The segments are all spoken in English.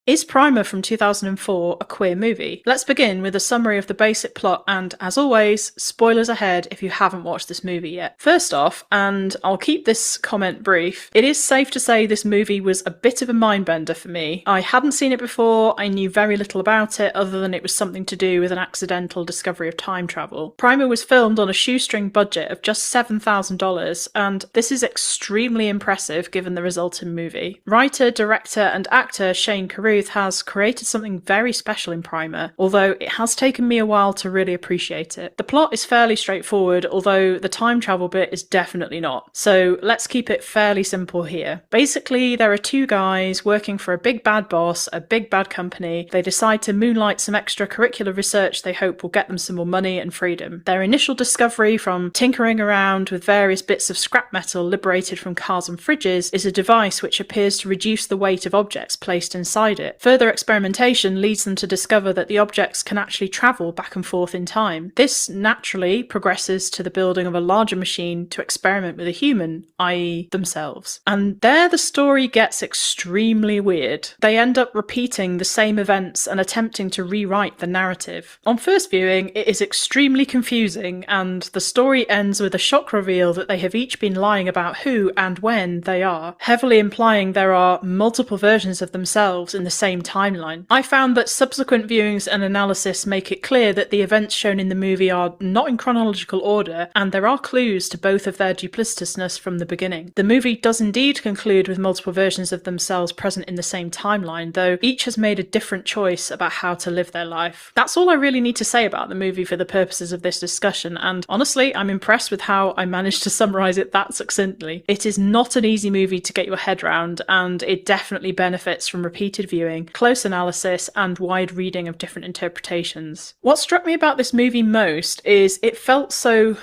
Is Primer from 2004 a queer movie? Let's begin with a summary of the basic plot and, as always, spoilers ahead if you haven't watched this movie yet. First off, and I'll keep this comment brief, it is safe to say this movie was a bit of a mindbender for me. I hadn't seen it before, I knew very little about it other than it was something to do with an accidental discovery of time travel. Primer was filmed on a shoestring budget of just $7,000, and this is extremely impressive given the resulting movie. Writer, director and actor Shane Carruth has created something very special in Primer, although it has taken me a while to really appreciate it. The plot is fairly straightforward, although the time travel bit is definitely not. So let's keep it fairly simple here. Basically, there are two guys working for a big bad boss, a big bad company. They decide to moonlight some extracurricular research they hope will get them some more money and freedom. Their initial discovery from tinkering around with various bits of scrap metal liberated from cars and fridges is a device which appears to reduce the weight of objects placed inside it. Further experimentation leads them to discover that the objects can actually travel back and forth in time. This naturally progresses to the building of a larger machine to experiment with a human, i.e. themselves. And there the story gets extremely weird. They end up repeating the same events and attempting to rewrite the narrative. On first viewing, it is extremely confusing, and the story ends with a shock reveal that they have each been lying about who and when they are, heavily implying there are multiple versions of themselves in the same timeline. I found that subsequent viewings and analysis make it clear that the events shown in the movie are not in chronological order, and there are clues to both of their duplicitousness from the beginning. The movie does indeed conclude with multiple versions of themselves present in the same timeline, though each has made a different choice about how to live their life. That's all I really need to say about the movie for the purposes of this discussion, and honestly, I'm impressed with how I managed to summarise it that succinctly. It is not an easy movie to get your head round, and it definitely benefits from repeated viewing, close analysis, and wide reading of different interpretations. What struck me about this movie most is it felt so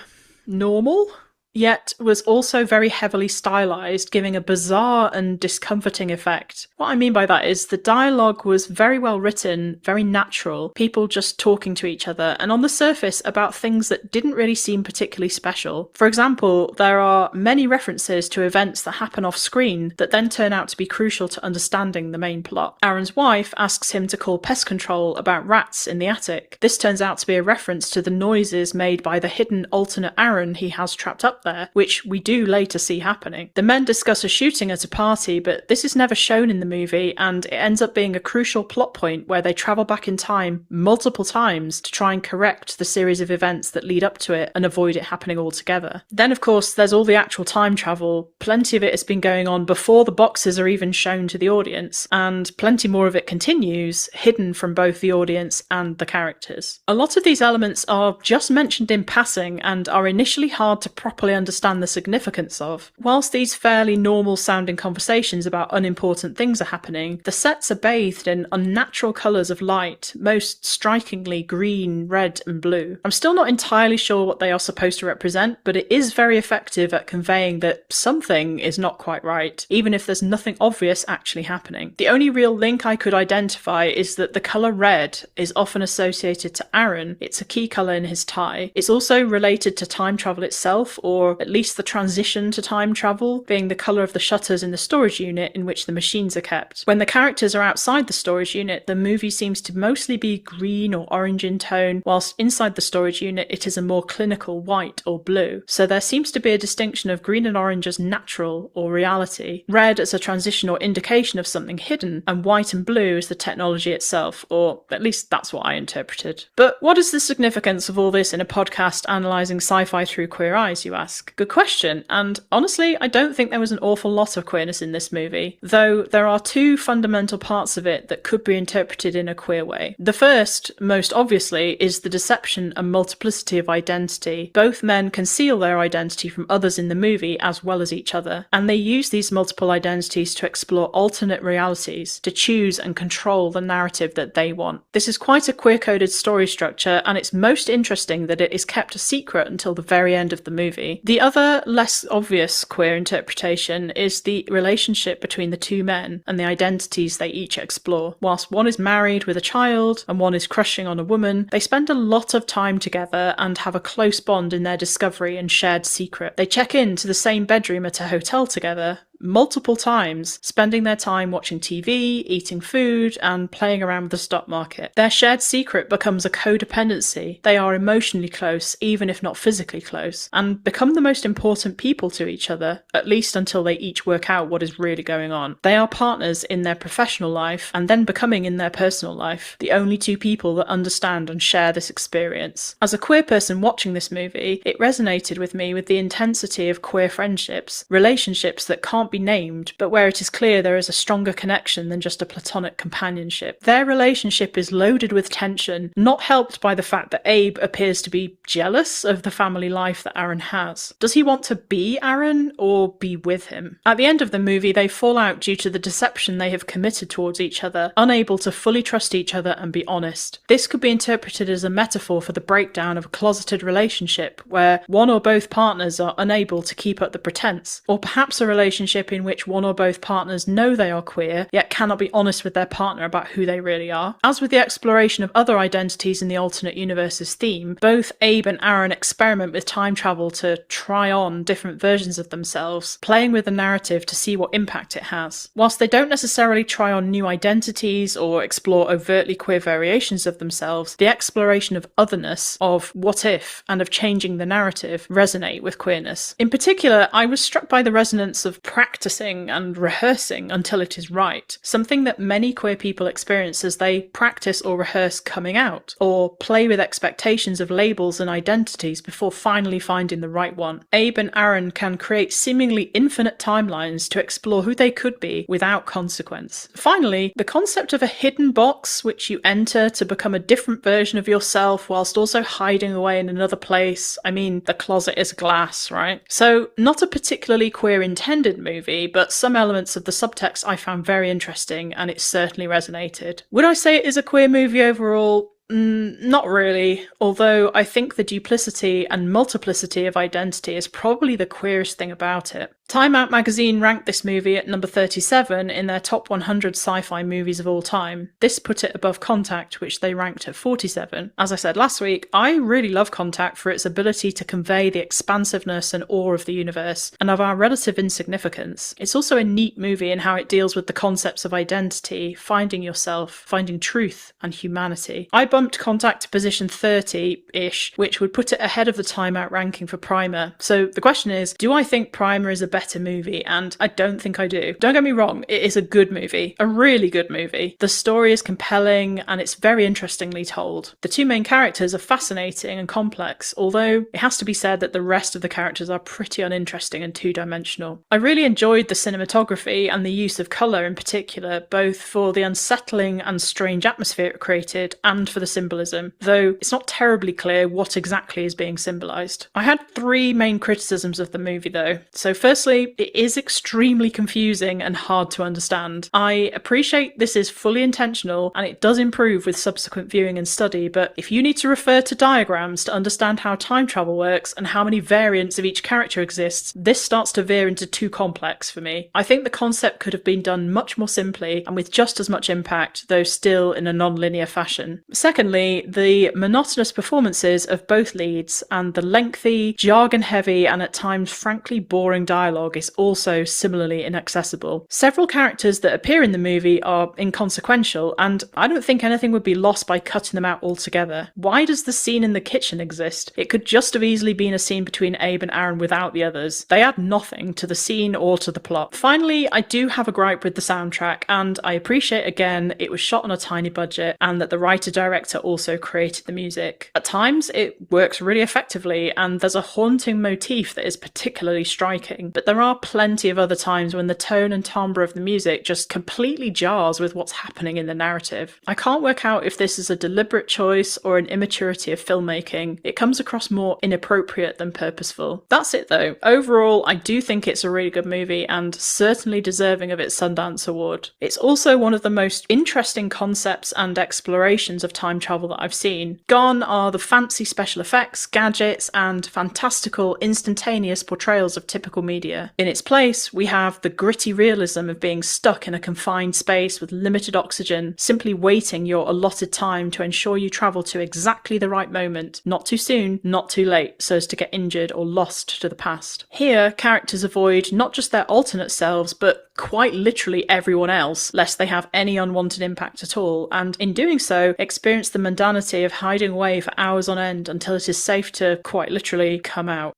normal, yet was also very heavily stylized, giving a bizarre and discomforting effect. What I mean by that is the dialogue was very well written, very natural, people just talking to each other, and on the surface about things that didn't really seem particularly special. For example, there are many references to events that happen off screen that then turn out to be crucial to understanding the main plot. Aaron's wife asks him to call pest control about rats in the attic. This turns out to be a reference to the noises made by the hidden alternate Aaron he has trapped up there, which we do later see happening. The men discuss a shooting at a party, but this is never shown in the movie, and it ends up being a crucial plot point where they travel back in time multiple times to try and correct the series of events that lead up to it and avoid it happening altogether. Then, of course, there's all the actual time travel. Plenty of it has been going on before the boxes are even shown to the audience, and plenty more of it continues, hidden from both the audience and the characters. A lot of these elements are just mentioned in passing and are initially hard to properly understand the significance of. Whilst these fairly normal sounding conversations about unimportant things are happening, the sets are bathed in unnatural colours of light, most strikingly green, red and blue. I'm still not entirely sure what they are supposed to represent, but it is very effective at conveying that something is not quite right, even if there's nothing obvious actually happening. The only real link I could identify is that the colour red is often associated to Aaron. It's a key colour in his tie. It's also related to time travel itself, or at least the transition to time travel, being the colour of the shutters in the storage unit in which the machines are kept. When the characters are outside the storage unit, the movie seems to mostly be green or orange in tone, whilst inside the storage unit it is a more clinical white or blue. So there seems to be a distinction of green and orange as natural or reality, red as a transition or indication of something hidden, and white and blue as the technology itself, or at least that's what I interpreted. But what is the significance of all this in a podcast analysing sci-fi through queer eyes, you ask? Good question, and honestly, I don't think there was an awful lot of queerness in this movie, though there are two fundamental parts of it that could be interpreted in a queer way. The first, most obviously, is the deception and multiplicity of identity. Both men conceal their identity from others in the movie as well as each other, and they use these multiple identities to explore alternate realities, to choose and control the narrative that they want. This is quite a queer-coded story structure, and it's most interesting that it is kept a secret until the very end of the movie. The other, less obvious queer interpretation is the relationship between the two men and the identities they each explore. Whilst one is married with a child and one is crushing on a woman, they spend a lot of time together and have a close bond in their discovery and shared secret. They check into the same bedroom at a hotel together, multiple times, spending their time watching TV, eating food, and playing around with the stock market. Their shared secret becomes a codependency. They are emotionally close, even if not physically close, and become the most important people to each other, at least until they each work out what is really going on. They are partners in their professional life, and then becoming in their personal life, the only two people that understand and share this experience. As a queer person watching this movie, it resonated with me with the intensity of queer friendships, relationships that can't be named, but where it is clear there is a stronger connection than just a platonic companionship. Their relationship is loaded with tension, not helped by the fact that Abe appears to be jealous of the family life that Aaron has. Does he want to be Aaron or be with him? At the end of the movie, they fall out due to the deception they have committed towards each other, unable to fully trust each other and be honest. This could be interpreted as a metaphor for the breakdown of a closeted relationship where one or both partners are unable to keep up the pretense, or perhaps a relationship in which one or both partners know they are queer, yet cannot be honest with their partner about who they really are. As with the exploration of other identities in the alternate universe's theme, both Abe and Aaron experiment with time travel to try on different versions of themselves, playing with the narrative to see what impact it has. Whilst they don't necessarily try on new identities or explore overtly queer variations of themselves, the exploration of otherness, of what if, and of changing the narrative resonate with queerness. In particular, I was struck by the resonance of practicing and rehearsing until it is right, something that many queer people experience as they practice or rehearse coming out, or play with expectations of labels and identities before finally finding the right one. Abe and Aaron can create seemingly infinite timelines to explore who they could be without consequence. Finally, the concept of a hidden box which you enter to become a different version of yourself whilst also hiding away in another place. I mean, the closet is glass, right? So, not a particularly queer intended movie, but some elements of the subtext I found very interesting, and it certainly resonated. Would I say it is a queer movie overall? Not really, although I think the duplicity and multiplicity of identity is probably the queerest thing about it. Time Out magazine ranked this movie at number 37 in their top 100 sci-fi movies of all time. This put it above Contact, which they ranked at 47. As I said last week, I really love Contact for its ability to convey the expansiveness and awe of the universe, and of our relative insignificance. It's also a neat movie in how it deals with the concepts of identity, finding yourself, finding truth, and humanity. I bumped Contact to position 30-ish, which would put it ahead of the Time Out ranking for Primer. So the question is, do I think Primer is a better movie? And I don't think I do. Don't get me wrong, it is a good movie. A really good movie. The story is compelling and it's very interestingly told. The two main characters are fascinating and complex, although it has to be said that the rest of the characters are pretty uninteresting and two-dimensional. I really enjoyed the cinematography and the use of colour in particular, both for the unsettling and strange atmosphere it created and for the symbolism, though it's not terribly clear what exactly is being symbolised. I had three main criticisms of the movie though. So firstly, it is extremely confusing and hard to understand. I appreciate this is fully intentional and it does improve with subsequent viewing and study, but if you need to refer to diagrams to understand how time travel works and how many variants of each character exists, this starts to veer into too complex for me. I think the concept could have been done much more simply and with just as much impact, though still in a non-linear fashion. Secondly, the monotonous performances of both leads and the lengthy, jargon-heavy and at times frankly boring dialogue is also similarly inaccessible. Several characters that appear in the movie are inconsequential, and I don't think anything would be lost by cutting them out altogether. Why does the scene in the kitchen exist? It could just have easily been a scene between Abe and Aaron without the others. They add nothing to the scene or to the plot. Finally, I do have a gripe with the soundtrack, and I appreciate again it was shot on a tiny budget and that the writer-director also created the music. At times, it works really effectively, and there's a haunting motif that is particularly striking, but there are plenty of other times when the tone and timbre of the music just completely jars with what's happening in the narrative. I can't work out if this is a deliberate choice or an immaturity of filmmaking. It comes across more inappropriate than purposeful. That's it though. Overall, I do think it's a really good movie and certainly deserving of its Sundance Award. It's also one of the most interesting concepts and explorations of time travel that I've seen. Gone are the fancy special effects, gadgets, and fantastical instantaneous portrayals of typical media. here. In its place, we have the gritty realism of being stuck in a confined space with limited oxygen, simply waiting your allotted time to ensure you travel to exactly the right moment, not too soon, not too late, so as to get injured or lost to the past. Here, characters avoid not just their alternate selves, but quite literally everyone else, lest they have any unwanted impact at all, and in doing so, experience the mundanity of hiding away for hours on end until it is safe to, quite literally, come out.